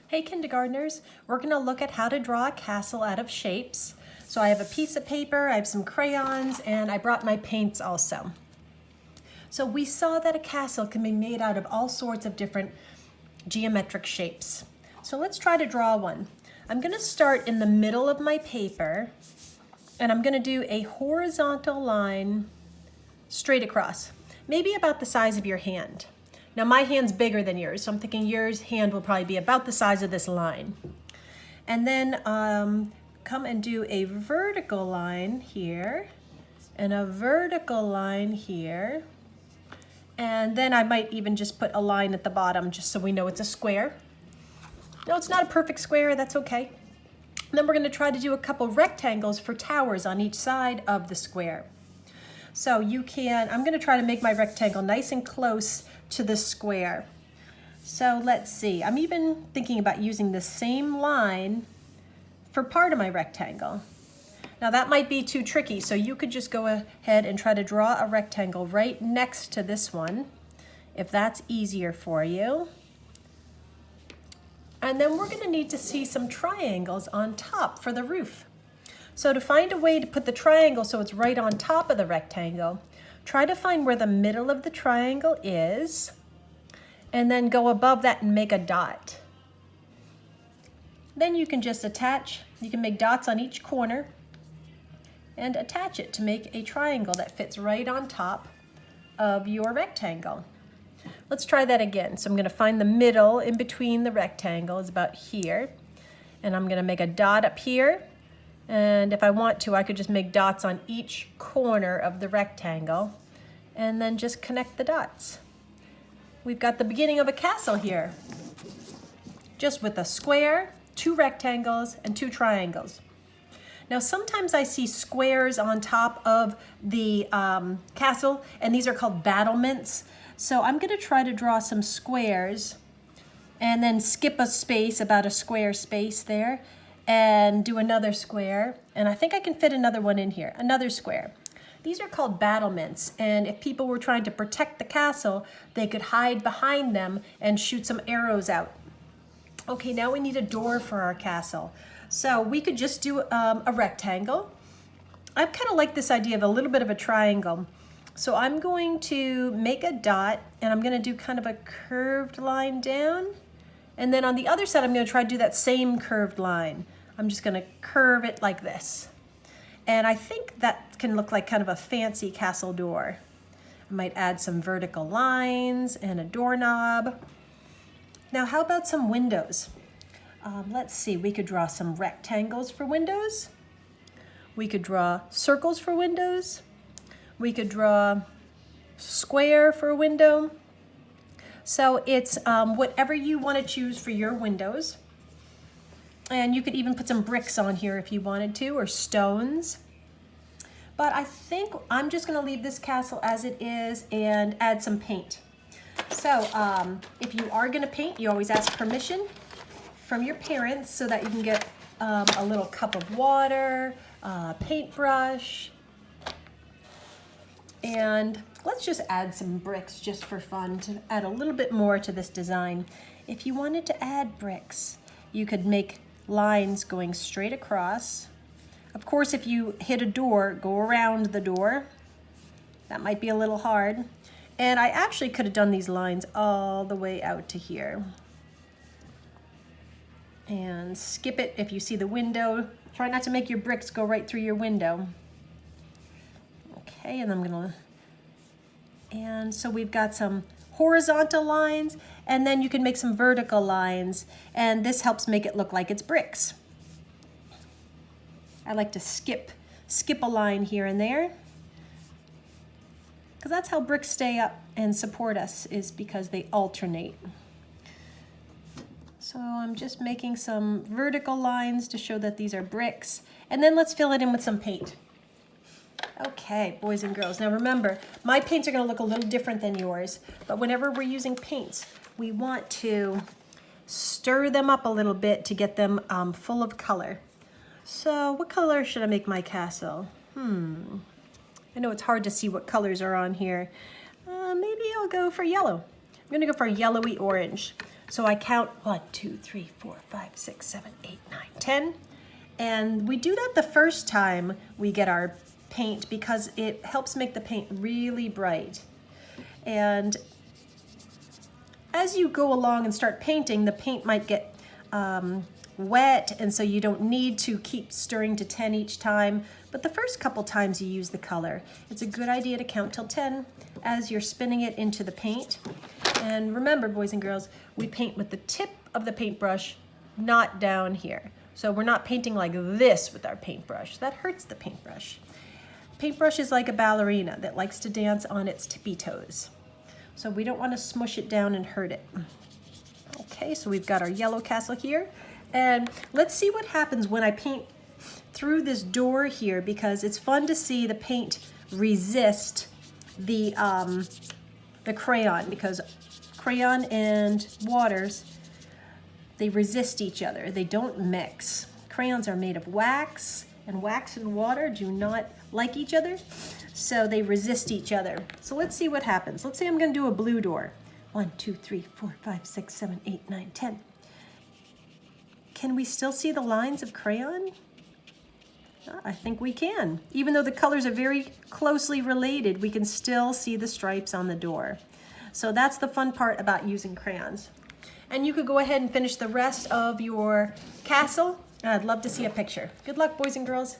Hey kindergartners, we're going to look at how to draw a castle out of shapes. So I have a piece of paper, I have some crayons, and I brought my paints also. So we saw that a castle can be made out of all sorts of different geometric shapes. So let's try to draw one. I'm going to start in the middle of my paper, and I'm going to do a horizontal line straight across, maybe about the size of your hand. Now my hand's bigger than yours, so I'm thinking yours hand will probably be about the size of this line. And then come and do a vertical line here, and a vertical line here. And then I might even just put a line at the bottom just so we know it's a square. No, it's not a perfect square, that's okay. Then we're going to try to do a couple rectangles for towers on each side of the square. So I'm going to try to make my rectangle nice and close to the square. So let's see, I'm even thinking about using the same line for part of my rectangle. Now that might be too tricky, so you could just go ahead and try to draw a rectangle right next to this one, if that's easier for you. And then we're going to need to see some triangles on top for the roof. So to find a way to put the triangle so it's right on top of the rectangle, try to find where the middle of the triangle is, and then go above that and make a dot. Then you can just you can make dots on each corner and attach it to make a triangle that fits right on top of your rectangle. Let's try that again. So I'm going to find the middle in between the rectangle is about here, and I'm going to make a dot up here. And if I want to, I could just make dots on each corner of the rectangle and then just connect the dots. We've got the beginning of a castle here, just with a square, two rectangles, and two triangles. Now sometimes I see squares on top of the castle, and these are called battlements. So I'm going to try to draw some squares and then skip a space, about a square space there, and do another square, and I think I can fit another one in here, another square. These are called battlements, and if people were trying to protect the castle, they could hide behind them and shoot some arrows out. Okay, now we need a door for our castle. So we could just do a rectangle. I kind of like this idea of a little bit of a triangle. So I'm going to make a dot, and I'm going to do kind of a curved line down. And then on the other side, I'm going to try to do that same curved line. I'm just going to curve it like this. And I think that can look like kind of a fancy castle door. I might add some vertical lines and a doorknob. Now, how about some windows? Let's see, we could draw some rectangles for windows. We could draw circles for windows. We could draw square for a window. So it's whatever you want to choose for your windows. And you could even put some bricks on here if you wanted to, or stones. But I think I'm just going to leave this castle as it is and add some paint. So if you are going to paint, you always ask permission from your parents so that you can get a little cup of water, a paintbrush, and let's just add some bricks just for fun to add a little bit more to this design. If you wanted to add bricks, you could make lines going straight across. Of course, if you hit a door, go around the door. That might be a little hard. And I actually could have done these lines all the way out to here. And skip it if you see the window. Try not to make your bricks go right through your window. Okay, and so we've got some horizontal lines, and then you can make some vertical lines, and this helps make it look like it's bricks. I like to skip a line here and there, because that's how bricks stay up and support us, is because they alternate. So I'm just making some vertical lines to show that these are bricks, and then let's fill it in with some paint. Okay, boys and girls, now remember, my paints are going to look a little different than yours, but whenever we're using paints, we want to stir them up a little bit to get them full of color. So what color should I make my castle? I know it's hard to see what colors are on here. Maybe I'll go for yellow. I'm going to go for yellowy orange. So I count 1, 2, 3, 4, 5, 6, 7, 8, 9, 10. And we do that the first time we get our paint because it helps make the paint really bright. And as you go along and start painting, the paint might get wet, and so you don't need to keep stirring to 10 each time. But the first couple times you use the color, it's a good idea to count till 10 as you're spinning it into the paint. And remember, boys and girls, we paint with the tip of the paintbrush, not down here. So we're not painting like this with our paintbrush. That hurts the paintbrush. Paintbrush is like a ballerina that likes to dance on its tippy toes. So we don't want to smush it down and hurt it. Okay, so we've got our yellow castle here. And let's see what happens when I paint through this door here, because it's fun to see the paint resist the crayon, because crayon and waters, they resist each other. They don't mix. Crayons are made of wax, and wax and water do not like each other, so they resist each other. So let's see what happens. Let's say I'm going to do a blue door. 1, 2, 3, 4, 5, 6, 7, 8, 9, 10. Can we still see the lines of crayon? I think we can. Even though the colors are very closely related, we can still see the stripes on the door. So that's the fun part about using crayons. And you could go ahead and finish the rest of your castle. I'd love to see a picture. Good luck, boys and girls.